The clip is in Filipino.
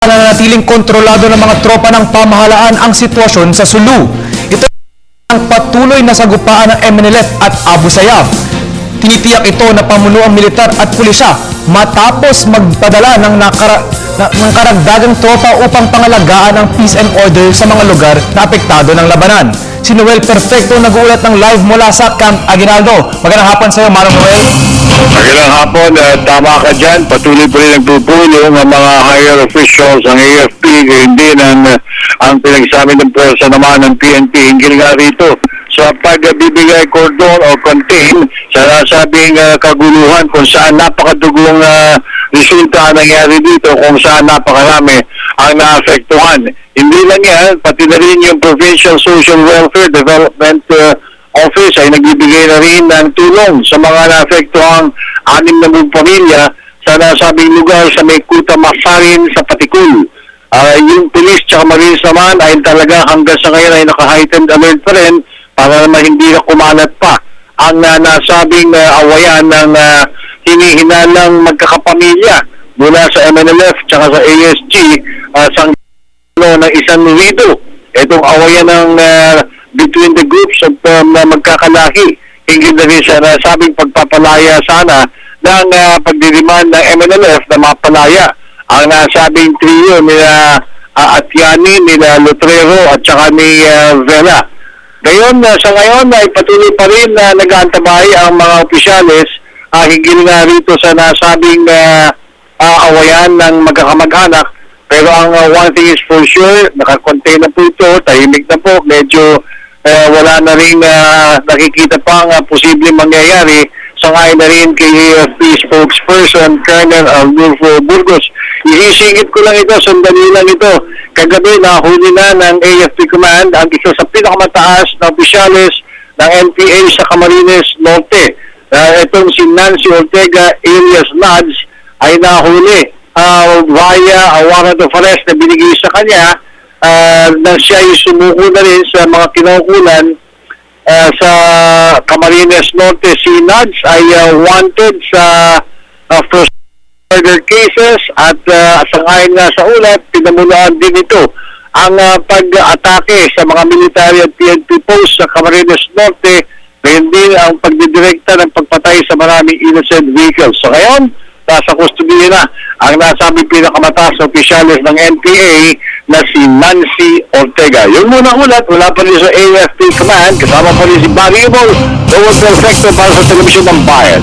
Nananatiling kontrolado ng mga tropa ng pamahalaan ang sitwasyon sa Sulu. Ito ang patuloy na sagupaan ng MNLF at Abu Sayyaf. Tinitiyak ito na pamunuang militar at pulisya matapos magpadala ng karagdagang tropa upang pangalagaan ang peace and order sa mga lugar na apektado ng labanan. Si Noel Perfecto nag-uulat ng live mula sa Camp Aguinaldo. Magandang hapon sa iyo, Manong Noel. Magandang hapon, tama ka dyan. Patuloy pa rin nagpupulong ang mga higher officials ng AFP, hindi ang pinagsamin ng pwersa naman ng PNP hinggil nga rito sa pagbibigay cordon o contain sa nasabing kaguluhan kung saan napakadugong resulta nangyari dito, kung saan napakarami ang naapektuhan. Hindi lang yan, pati na rin yung Provincial Social Welfare Development Office ay nagbibigay na rin ng tulong sa mga naapektuhang 6 pamilya sa nasabing lugar sa may Kuta Masarin sa Patikul. Yung police at marines naman ay talaga hanggang sa ngayon ay naka-heightened alert pa rin para naman hindi na kumalat pa ang nasabing awayan ng hinihinalang magkakapamilya mula sa MNLF at sa ASG sa ng isang nido. Itong awayan ng between the groups of na magkakalahi hinggil na rin sa nasabing pagpapalaya sana ng pagdiriman ng MNLF na mapalaya ang nasabing trio nila Atiani, nila Lutrero at saka ni Vela. Ngayon, sa ngayon ay patuloy pa rin na nag-aantabay ang mga opisyalis hinggil nga rito sa nasabing awayan ng magkakamag-anak. Pero ang one thing is for sure, nakakontain na po ito, tahimik na po, medyo wala na rin nakikita pang posibleng mangyayari. Sangayon na rin kay AFP spokesperson Colonel Arnulfo Burgos. Isisingit ko lang ito, sandali lang ito. Kagabi nahuli na ng AFP Command ang isa sa pinakamataas na opisyalis ng NPA sa Camarines Norte. Itong si Nancy Ortega alias Nads ay nahuli via warrant of arrest na binigay sa kanya na siya ay sumuko na rin sa mga kinaukulan sa Camarines Norte. Si Nads ay wanted sa first murder cases at sangayon nga sa ulat, pinamulaan din ito ang pag-atake sa mga military at PNP posts sa Camarines Norte, ngayon din ang pagdidirekta ng pagpatay sa maraming innocent vehicles. So ngayon, nasa custody na ang nasabing pinakamataas na opisyalis ng NPA na si Nancy Ortega. Yung muna ulat, wala pa rin sa AFP Command, kasama pa rin si Barry Noel Perfecto para sa Television ng Bayan.